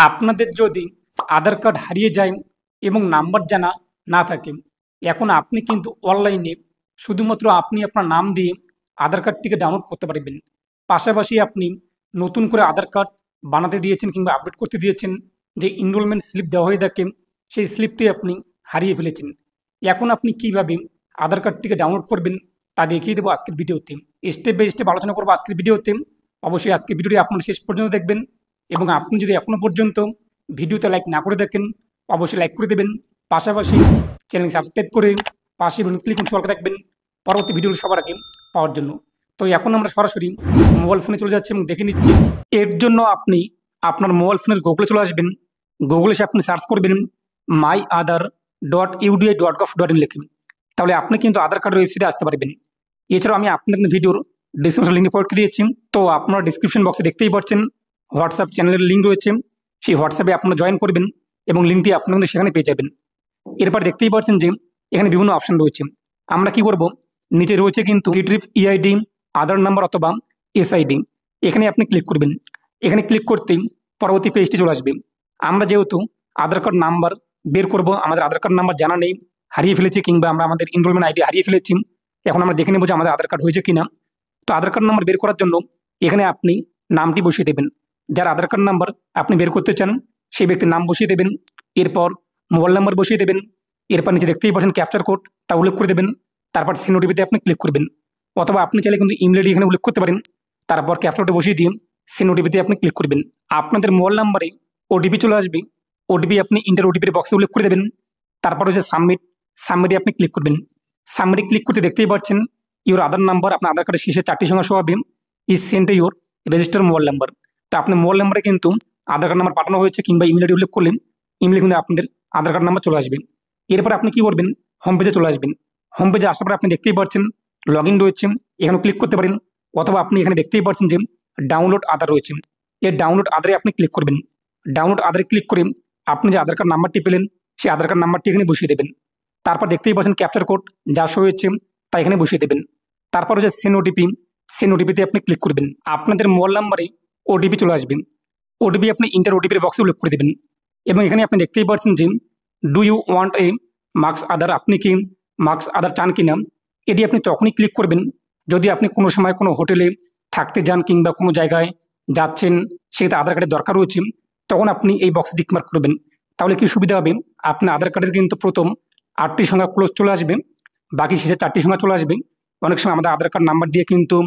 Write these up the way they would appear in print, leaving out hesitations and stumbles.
আপনাদের যদি আধার কার্ড হারিয়ে যায় এবং নাম্বার জানা না থাকে, এখন আপনি কিন্তু অনলাইনে শুধুমাত্র আপনি আপনার নাম দিয়ে আধার কার্ডটিকে ডাউনলোড করতে পারবেন। পাশাপাশি আপনি নতুন করে আধার কার্ড বানাতে দিয়েছেন কিংবা আপডেট করতে দিয়েছেন, যে এনরোলমেন্ট স্লিপ দেওয়া হয়ে থাকে সেই স্লিপটি আপনি হারিয়ে ফেলেছেন। এখন আপনি কিভাবে আধার কার্ডটিকে ডাউনলোড করবেন তা দেখিয়ে দেবো আজকের ভিডিওতে। স্টেপ বাই স্টেপ আলোচনা করবো আজকের ভিডিওতে। অবশ্যই আজকের ভিডিওটি আপনারা শেষ পর্যন্ত দেখবেন এবং আপনি যদি এখনও পর্যন্ত ভিডিওতে লাইক না করে দেখেন অবশ্যই লাইক করে দেবেন। পাশাপাশি চ্যানেল সাবস্ক্রাইব করে পাশে ক্লিক করে রাখবেন পরবর্তী ভিডিওটি সবার আগে পাওয়ার জন্য। তো এখন আমরা সরাসরি মোবাইল ফোনে চলে যাচ্ছি এবং দেখে নিচ্ছি। এর জন্য আপনি আপনার মোবাইল ফোনের গুগলে চলে আসবেন। গুগলে এসে আপনি সার্চ করবেন myaadhar.udi.gov.in লিখে, তাহলে আপনি কিন্তু আধার কার্ডের ওয়েবসাইটে আসতে পারবেন। এছাড়াও আমি আপনাদের ভিডিওর ডিসক্রিপশন লিঙ্ক প্রোভাইড করে দিয়েছি। তো আপনারা ডিসক্রিপশন বক্সে দেখতেই পাচ্ছেন হোয়াটসঅ্যাপ চ্যানেলের লিঙ্ক রয়েছে, সেই হোয়াটসঅ্যাপে আপনারা জয়েন করবেন এবং লিঙ্কটি আপনারা কিন্তু সেখানে পেয়ে যাবেন। এরপর দেখতেই পাচ্ছেন যে এখানে বিভিন্ন অপশন রয়েছে। আমরা কি করব, নিচে রয়েছে কিন্তু রিট্রিভ ইআইডি, আধার নাম্বার অথবা এসআইডি, এখানে আপনি ক্লিক করবেন। এখানে ক্লিক করতেই পরবর্তী পেজটি চলে আসবে। আমরা যেহেতু আধার কার্ড নাম্বার বের করব, আমাদের আধার কার্ড নাম্বার জানা নেই, হারিয়ে ফেলেছি কিংবা আমরা আমাদের এনরোলমেন্ট আইডি হারিয়ে ফেলেছি, এখন আমরা দেখে নেব যে আমাদের আধার কার্ড হয়েছে কিনা। তো আধার কার্ড নাম্বার বের করার জন্য এখানে আপনি নামটি বসিয়ে দেবেন। যার আধার কার্ড নাম্বার আপনি বের করতে চান সেই ব্যক্তির নাম বসিয়ে দেবেন। এরপর মোবাইল নাম্বার বসিয়ে দেবেন। এরপর নিচে দেখতেই পাচ্ছেন ক্যাপচার কোড, তা উল্লেখ করে দেবেন। তারপর সেন্ড ওটিপিতে আপনি ক্লিক করবেন, অথবা আপনি চাইলে কিন্তু ইমেল আইডি এখানে উল্লেখ করতে পারেন। তারপর ক্যাপচার কোডে বসিয়ে দিয়ে সেন্ড ওটিপিতে আপনি ক্লিক করবেন। আপনাদের মোবাইল নাম্বারে ওটিপি চলে আসবে। ওটিপি আপনি ইন্টার ওটিপির বক্সে উল্লেখ করে দেবেন। তারপর হচ্ছে সাবমিটে আপনি ক্লিক করবেন। সাবমিটে ক্লিক করতে দেখতেই পাচ্ছেন ইওর আধার নাম্বার, আপনার আধার কার্ডের শেষে 4টি সংখ্যা সহ হবে is sent your register mobile number. তো আপনার মোবাইল নাম্বারে কিন্তু আধার কার্ড নাম্বার পাঠানো হয়েছে কিংবা ইমেল আইডি উল্লেখ করলেন, ইমেলে কিন্তু আপনাদের আধার কার্ড নাম্বার চলে আসবে। এরপর আপনি কি করবেন, হোম পেজে চলে আসবেন। হোম পেজে আসার পর আপনি দেখতেই পাচ্ছেন লগ ইন রয়েছে, এখানে ক্লিক করতে পারেন। অথবা আপনি এখানে দেখতেই পাচ্ছেন যে ডাউনলোড আধার রয়েছে, এই ডাউনলোড আধারে আপনি ক্লিক করবেন। ডাউনলোড আধারে ক্লিক করে আপনি যে আধার কার্ড নাম্বারটি পেলেন সেই আধার কার্ড নাম্বারটি এখানে বসিয়ে দেবেন। তারপর দেখতেই পাচ্ছেন ক্যাপচার কোড যা শো হয়েছে তা এখানে বসিয়ে দেবেন। তারপর হচ্ছে সেন্ড ওটিপি, সেন্ড ওটিপিতে আপনি ক্লিক করবেন। আপনাদের মোবাইল নাম্বারে ওটিপি চলে আসবে। ওটিপি আপনি ইন্টার ওটিপির বক্সে উল্লেখ করে দেবেন। এবং এখানে আপনি দেখতেই পাচ্ছেন যে do you want a masked Aadhaar, আপনি কি মার্কস আধার চান কিনা। এটি আপনি তখনই ক্লিক করবেন যদি আপনি কোনো সময় কোনো হোটেলে থাকতে যান কিংবা কোনো জায়গায় যাচ্ছেন সেক্ষেত্রে আধার কার্ডের দরকার রয়েছে, তখন আপনি এই বক্সে টিক মার্ক করবেন। তাহলে কি সুবিধা হবে, আপনার আধার কার্ডের কিন্তু প্রথম 8টি সংখ্যা ক্লোজ চলে আসবে, বাকি শেষে 4টি সংখ্যা চলে আসবে। অনেক সময় আমাদের আধার কার্ড নাম্বার দিয়ে কিন্তু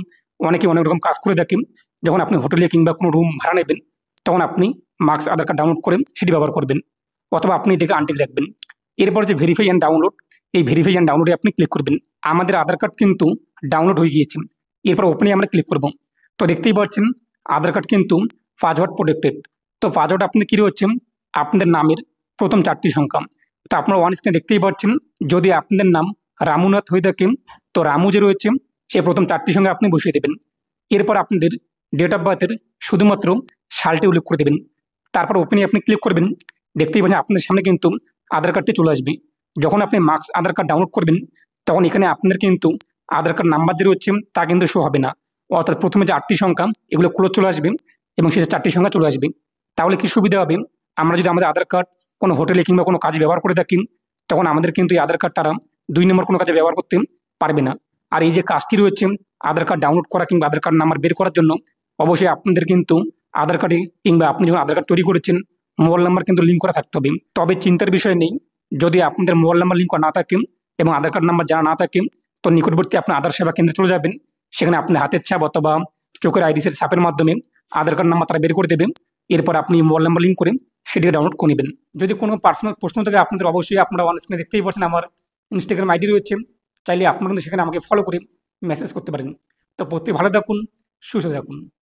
অনেকে অনেক রকম কাজ করে থাকেন। যখন আপনি হোটেলে কিংবা কোনো রুম ভাড়া নেবেন তখন আপনি মার্কস আধার কার্ড ডাউনলোড করে সেটি ব্যবহার করবেন, অথবা আপনি এটাকে আনটিক রাখবেন। এরপর যে ভেরিফাই অ্যান্ড ডাউনলোড, এই ভেরিফাই অ্যান্ড ডাউনলোডে আপনি ক্লিক করবেন। আমাদের আধার কার্ড কিন্তু ডাউনলোড হয়ে গিয়েছে। এরপর ওপেনে আমরা ক্লিক করব। তো দেখতেই পাচ্ছেন আধার কার্ড কিন্তু পাসওয়ার্ড প্রোটেক্টেড। তো পাসওয়ার্ড আপনি কী রয়েছে, আপনাদের নামের প্রথম 4টি সংখ্যা। তো আপনারা ওয়ান স্ক্রিনে দেখতেই পাচ্ছেন যদি আপনাদের নাম রামুনাথ হয়ে থাকে তো রামু যে রয়েছে সে প্রথম 4টি সংখ্যা আপনি বসিয়ে দেবেন। এরপর আপনাদের ডেট অফ বার্থের শুধুমাত্র সালটি উল্লেখ করে দেবেন। তারপর ওপেনে আপনি ক্লিক করবেন। দেখতেই পাচ্ছেন আপনাদের সামনে কিন্তু আধার কার্ডটি চলে আসবে। যখন আপনি মার্কস আধার কার্ড ডাউনলোড করবেন তখন এখানে আপনাদের কিন্তু আধার কার্ড নাম্বার যে রয়েছে তা কিন্তু শো হবে না, অর্থাৎ প্রথমে যে 8টি সংখ্যা এগুলো ক্লোজ চলে আসবে এবং শেষে 4টি সংখ্যা চলে আসবে। তাহলে কি সুবিধা হবে, আমরা যদি আমাদের আধার কার্ড কোনো হোটেলে কিংবা কোনো কাজে ব্যবহার করে থাকি তখন আমাদের কিন্তু এই আধার কার্ড তারা 2 নম্বর কোনো কাজে ব্যবহার করতে পারবে না। আর এই যে কাজটি রয়েছে আধার কার্ড ডাউনলোড করা কিংবা আধার কার্ড নাম্বার বের করার জন্য, অবশ্যই আপনাদের কিন্তু আধার কার্ডে কিংবা আপনি যখন আধার কার্ড তৈরি করেছেন মোবাইল নাম্বার কিন্তু লিঙ্ক করা থাকতে হবে। তবে চিন্তার বিষয় নেই, যদি আপনাদের মোবাইল নাম্বার লিঙ্ক করা না থাকে এবং আধার কার্ড নাম্বার জানা না থাকে তো নিকটবর্তী আপনার আধার সেবা কেন্দ্রে চলে যাবেন। সেখানে আপনি হাতের ছাপ অথবা চোখের আইরিসের ছাপের মাধ্যমে আধার কার্ড নাম্বার তারা বের করে দেবেন। এরপর আপনি মোবাইল নাম্বার লিঙ্ক করে সেটিকে ডাউনলোড করে নেবেন। যদি কোনো পার্সোনাল প্রশ্ন থাকে আপনাদের অবশ্যই আপনারা অন স্ক্রিনে দেখতেই পাচ্ছেন আমার ইনস্টাগ্রাম আইডি রয়েছে, চাইলে আপনারা কিন্তু সেখানে আমাকে ফলো করে মেসেজ করতে পারেন। তো প্রত্যেকে ভালো থাকুন, সুস্থ থাকুন।